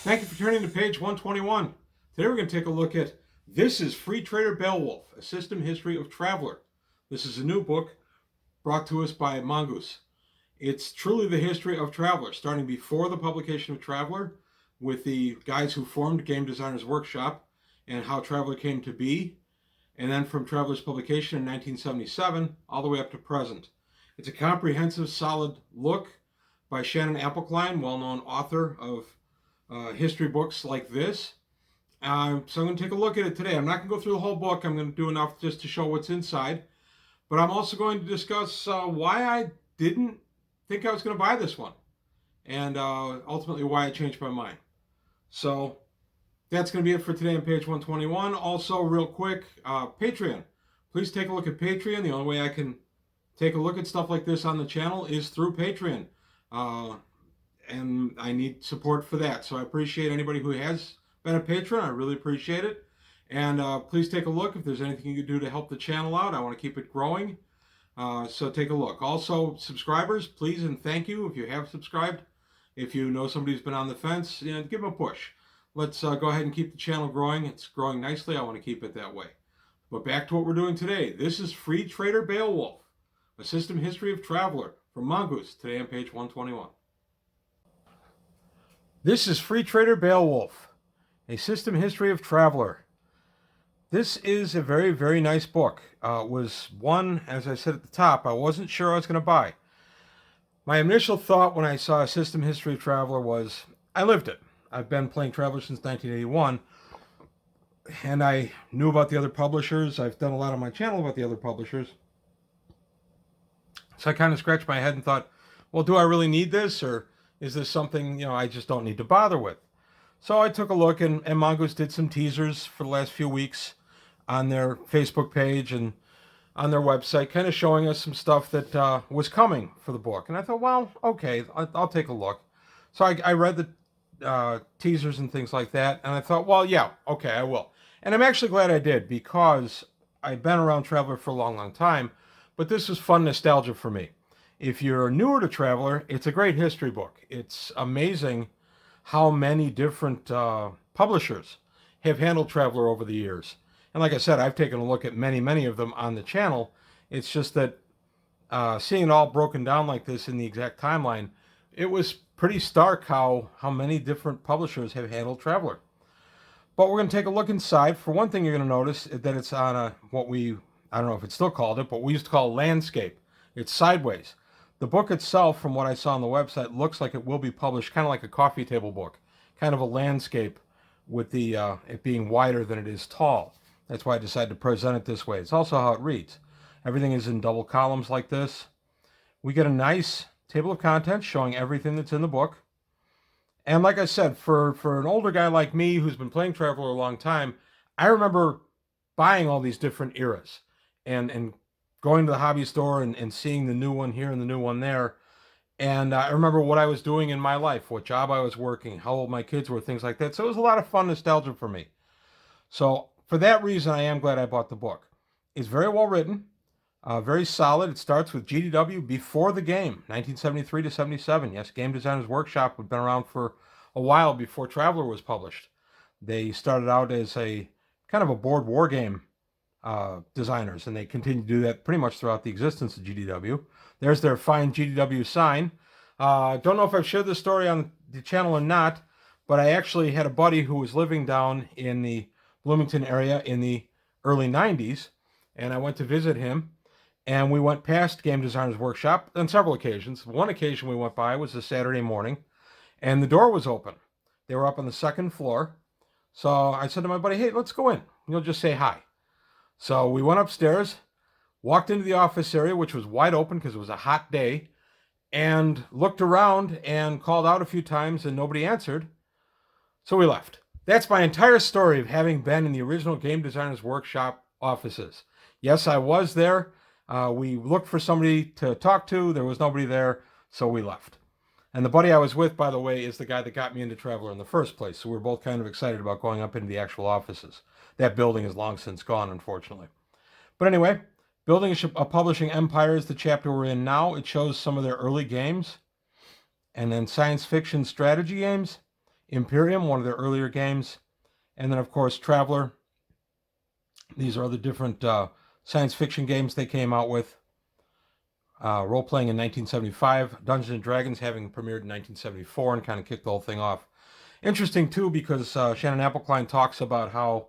Thank you for turning to page 121. Today we're going to take a look at This is Free Trader Beowulf, A System History of Traveler. This is a new book brought to us by Mongoose. It's truly the history of Traveler, starting before the publication of Traveler with the guys who formed Game Designers Workshop and how Traveler came to be, and then from Traveler's publication in 1977 all the way up to present. It's a comprehensive, solid look by Shannon Appelkline, well-known author of history books like this. So I'm going to take a look at it today. I'm not going to go through the whole book. I'm going to do enough just to show what's inside. But I'm also going to discuss why I didn't think I was going to buy this one. And ultimately why I changed my mind. So that's going to be it for today on page 121. Also, real quick, Patreon. Please take a look at Patreon. The only way I can take a look at stuff like this on the channel is through Patreon. And I need support for that. So I appreciate anybody who has been a patron. I really appreciate it. And please take a look if there's anything you can do to help the channel out. I want to keep it growing. So take a look. Also, subscribers, please and thank you if you have subscribed. If you know somebody who's been on the fence, give them a push. Let's go ahead and keep the channel growing. It's growing nicely. I want to keep it that way. But back to what we're doing today. This is Free Trader Beowulf, A System History of Traveler from Mongoose, today on page 121. This is Free Trader Beowulf, A System History of Traveler. This is a very, very nice book. It was one, as I said at the top, I wasn't sure I was going to buy. My initial thought when I saw A System History of Traveler was, I lived it. I've been playing Traveler since 1981, and I knew about the other publishers. I've done a lot on my channel about the other publishers. So I kind of scratched my head and thought, well, do I really need this, or is this something, I just don't need to bother with? So I took a look, and Mongoose did some teasers for the last few weeks on their Facebook page and on their website, kind of showing us some stuff that was coming for the book. And I thought, well, okay, I'll take a look. So I read the teasers and things like that, and I thought, well, yeah, okay, I will. And I'm actually glad I did, because I've been around Traveler for a long, long time, but this was fun nostalgia for me. If you're newer to Traveler, it's a great history book. It's amazing how many different publishers have handled Traveler over the years. And like I said, I've taken a look at many, many of them on the channel. It's just that seeing it all broken down like this in the exact timeline, it was pretty stark how many different publishers have handled Traveler. But we're going to take a look inside. For one thing, you're going to notice that it's on I don't know if it's still called it, but we used to call landscape. It's sideways. The book itself, from what I saw on the website, looks like it will be published kind of like a coffee table book, kind of a landscape with the it being wider than it is tall. That's why I decided to present it this way. It's also how it reads. Everything is in double columns like this. We get a nice table of contents showing everything that's in the book. And like I said, for an older guy like me who's been playing Traveler a long time, I remember buying all these different eras and going to the hobby store and seeing the new one here and the new one there. And I remember what I was doing in my life, what job I was working, how old my kids were, things like that. So it was a lot of fun nostalgia for me. So for that reason, I am glad I bought the book. It's very well written, very solid. It starts with GDW before the game, 1973 to 77. Yes, Game Designers Workshop had been around for a while before Traveler was published. They started out as a kind of a board war game designers, and they continue to do that pretty much throughout the existence of GDW. There's their fine GDW sign. Don't know if I've shared this story on the channel or not, but I actually had a buddy who was living down in the Bloomington area in the early 90s, and I went to visit him, and we went past Game Designers Workshop on several occasions. One occasion we went by was a Saturday morning, and the door was open. They were up on the second floor. So I said to my buddy, hey, let's go in. You'll just say hi. So we went upstairs, walked into the office area, which was wide open because it was a hot day, and looked around and called out a few times, and nobody answered. So we left. That's my entire story of having been in the original Game Designers Workshop offices. Yes, I was there. We looked for somebody to talk to. There was nobody there, so we left. And the buddy I was with, by the way, is the guy that got me into Traveler in the first place. So we were both kind of excited about going up into the actual offices. That building is long since gone, unfortunately. But anyway, Building a Publishing Empire is the chapter we're in now. It shows some of their early games. And then science fiction strategy games. Imperium, one of their earlier games. And then, of course, Traveler. These are the different science fiction games they came out with. Role-playing in 1975. Dungeons and Dragons having premiered in 1974 and kind of kicked the whole thing off. Interesting, too, because Shannon Appelcline talks about how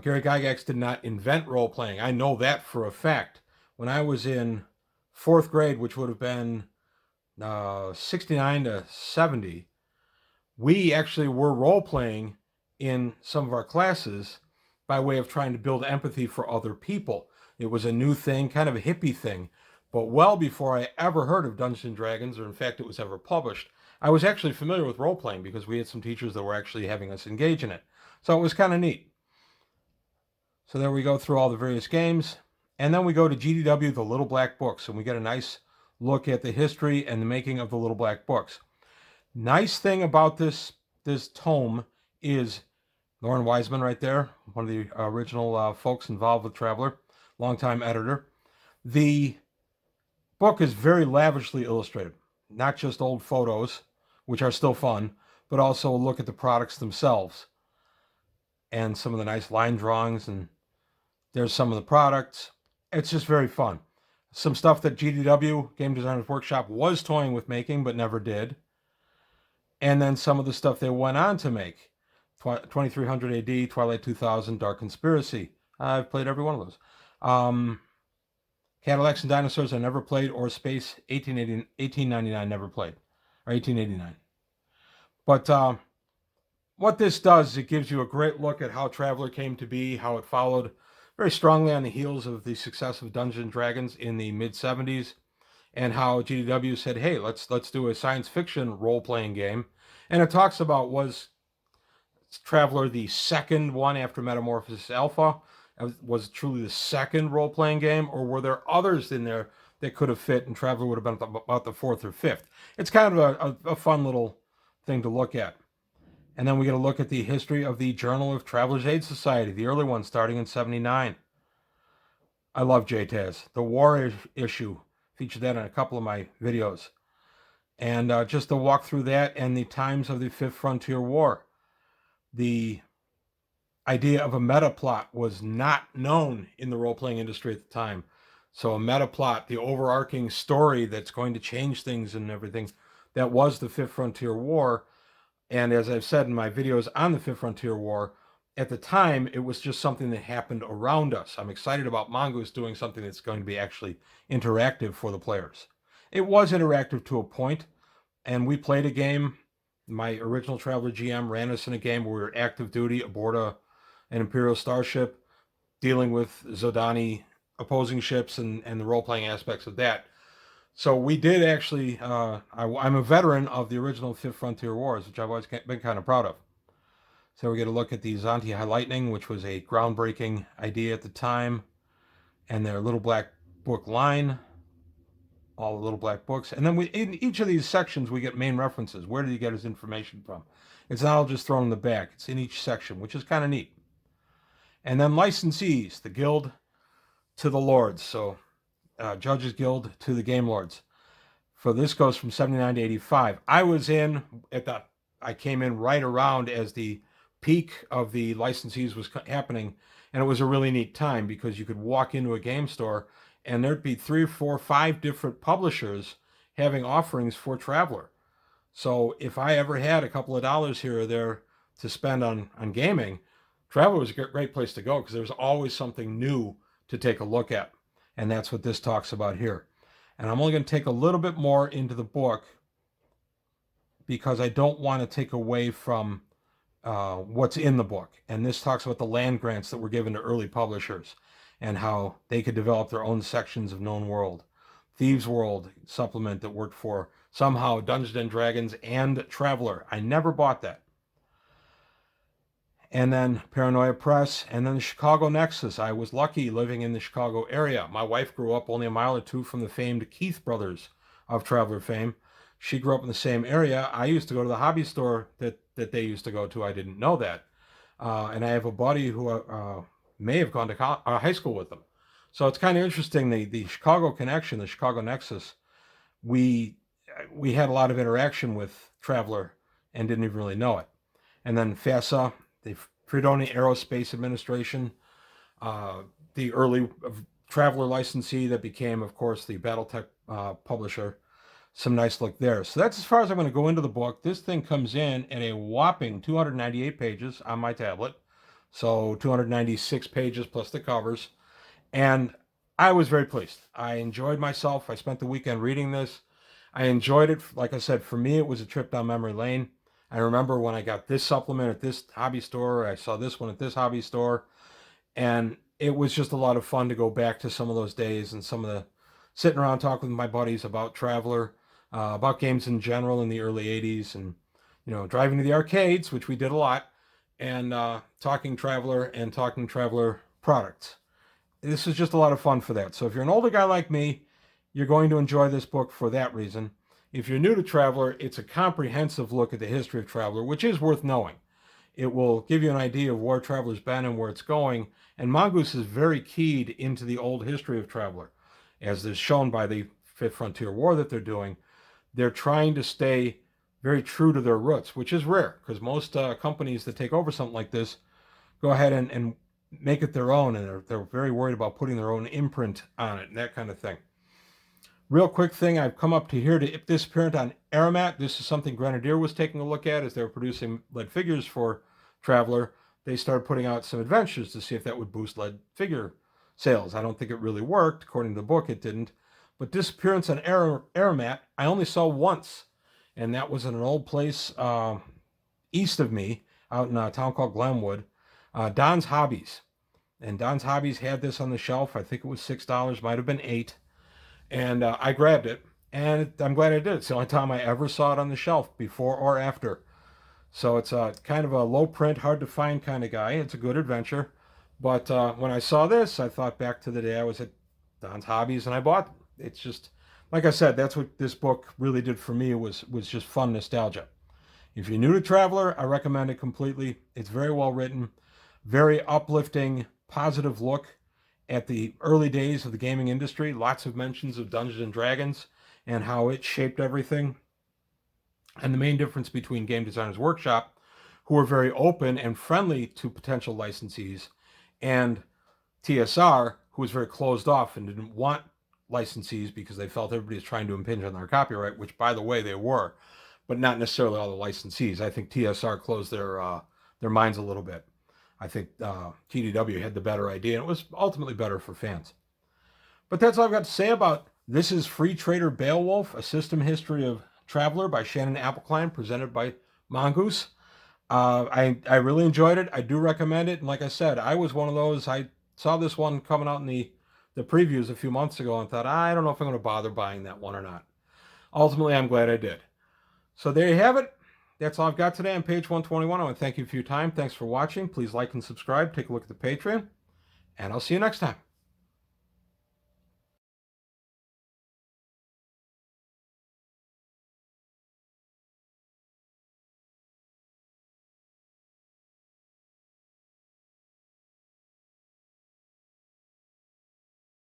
Gary Gygax did not invent role-playing. I know that for a fact. When I was in 4th grade, which would have been 69 to 70, we actually were role-playing in some of our classes by way of trying to build empathy for other people. It was a new thing, kind of a hippie thing. But well before I ever heard of Dungeons and Dragons, or in fact it was ever published, I was actually familiar with role-playing because we had some teachers that were actually having us engage in it. So it was kind of neat. So there we go through all the various games. And then we go to GDW, the Little Black Books, and we get a nice look at the history and the making of the Little Black Books. Nice thing about this tome is Lauren Wiseman right there, one of the original folks involved with Traveler, longtime editor. The book is very lavishly illustrated, not just old photos, which are still fun, but also a look at the products themselves and some of the nice line drawings, and there's some of the products. It's just very fun. Some stuff that GDW, Game Designers Workshop, was toying with making but never did. And then some of the stuff they went on to make. 2300 AD, Twilight 2000, Dark Conspiracy. I've played every one of those. Cadillacs and Dinosaurs I never played, or Space 1899 never played, or 1889. But what this does is it gives you a great look at how Traveler came to be, how it followed very strongly on the heels of the success of Dungeons and Dragons in the mid-70s, and how GDW said, hey, let's do a science fiction role-playing game. And it talks about, was Traveler the second one after Metamorphosis Alpha? Was it truly the second role-playing game, or were there others in there that could have fit, and Traveler would have been about the 4th or 5th? It's kind of a fun little thing to look at. And then we get a look at the history of the Journal of Traveler's Aid Society, the early one starting in 79. I love JTAS. The war issue, featured that in a couple of my videos. And just to walk through that and the times of the Fifth Frontier War. The idea of a meta plot was not known in the role-playing industry at the time. So a meta plot, the overarching story that's going to change things and everything, that was the Fifth Frontier War. And as I've said in my videos on the Fifth Frontier War, at the time, it was just something that happened around us. I'm excited about Mongoose doing something that's going to be actually interactive for the players. It was interactive to a point, and we played a game. My original Traveler GM ran us in a game where we were active duty aboard an Imperial starship, dealing with Zodani opposing ships and the role-playing aspects of that. So we did actually, I'm a veteran of the original Fifth Frontier Wars, which I've always been kind of proud of. So we get a look at the Zanti High Lightning, which was a groundbreaking idea at the time, and their Little Black Book line, all the Little Black Books. And then in each of these sections, we get main references. Where did he get his information from? It's not all just thrown in the back. It's in each section, which is kind of neat. And then licensees, the guild to the lords. So Judges Guild to the Game Lords. So this goes from 79 to 85. I came in right around as the peak of the licensees was happening, and it was a really neat time because you could walk into a game store and there'd be 3, 4, 5 different publishers having offerings for Traveler. So if I ever had a couple of dollars here or there to spend on gaming, Traveler was a great place to go because there was always something new to take a look at. And that's what this talks about here. And I'm only going to take a little bit more into the book because I don't want to take away from what's in the book. And this talks about the land grants that were given to early publishers and how they could develop their own sections of Known World. Thieves World supplement that worked for somehow Dungeons and Dragons and Traveler. I never bought that. And then Paranoia Press, and then the Chicago Nexus. I was lucky living in the Chicago area. My wife grew up only a mile or two from the famed Keith brothers of Traveler fame. She grew up in the same area. I used to go to the hobby store that they used to go to. I didn't know that. And I have a buddy who may have gone to high school with them. So it's kind of interesting, the Chicago connection, the Chicago Nexus. We had a lot of interaction with Traveler and didn't even really know it. And then FASA, the Fredonia Aerospace Administration, the early Traveler licensee that became, of course, the Battletech publisher. Some nice look there. So that's as far as I'm going to go into the book. This thing comes in at a whopping 298 pages on my tablet. So 296 pages plus the covers. And I was very pleased. I enjoyed myself. I spent the weekend reading this. I enjoyed it. Like I said, for me, it was a trip down memory lane. I remember when I got this supplement at this hobby store. I saw this one at this hobby store. And it was just a lot of fun to go back to some of those days and some of the sitting around talking with my buddies about Traveler, about games in general in the early 80s, and driving to the arcades, which we did a lot, and talking Traveler and talking Traveler products. This is just a lot of fun for that. So if you're an older guy like me, you're going to enjoy this book for that reason. If you're new to Traveler, it's a comprehensive look at the history of Traveler, which is worth knowing. It will give you an idea of where Traveler's been and where it's going. And Mongoose is very keyed into the old history of Traveler, as is shown by the Fifth Frontier War that they're doing. They're trying to stay very true to their roots, which is rare, because most companies that take over something like this go ahead and make it their own, and they're very worried about putting their own imprint on it and that kind of thing. Real quick thing, I've come up to here to this print on Aeromat. This is something Grenadier was taking a look at as they were producing lead figures for Traveler. They started putting out some adventures to see if that would boost lead figure sales. I don't think it really worked. According to the book, it didn't. But Disappearance on Aeromat, I only saw once, and that was in an old place east of me, out in a town called Glenwood, Don's Hobbies. And Don's Hobbies had this on the shelf. I think it was $6, might have been $8. And I grabbed it, and I'm glad I did. It's the only time I ever saw it on the shelf, before or after. So it's a kind of a low print, hard to find kind of guy. It's a good adventure. But when I saw this, I thought back to the day I was at Don's Hobbies, and I bought it. It's just, like I said, that's what this book really did for me, was just fun nostalgia. If you're new to Traveler, I recommend it completely. It's very well written, very uplifting, positive look at the early days of the gaming industry. Lots of mentions of Dungeons and Dragons and how it shaped everything. And the main difference between Game Designers Workshop, who were very open and friendly to potential licensees, and TSR, who was very closed off and didn't want licensees because they felt everybody was trying to impinge on their copyright, which, by the way, they were, but not necessarily all the licensees. I think TSR closed their minds a little bit. I think GDW had the better idea, and it was ultimately better for fans. But that's all I've got to say about This is Free Trader Beowulf, A System History of Traveler by Shannon Appelkline, presented by Mongoose. I really enjoyed it. I do recommend it. And like I said, I was one of those, I saw this one coming out in the previews a few months ago and thought, I don't know if I'm going to bother buying that one or not. Ultimately, I'm glad I did. So there you have it. That's all I've got today on page 121. I want to thank you for your time. Thanks for watching. Please like and subscribe. Take a look at the Patreon. And I'll see you next time.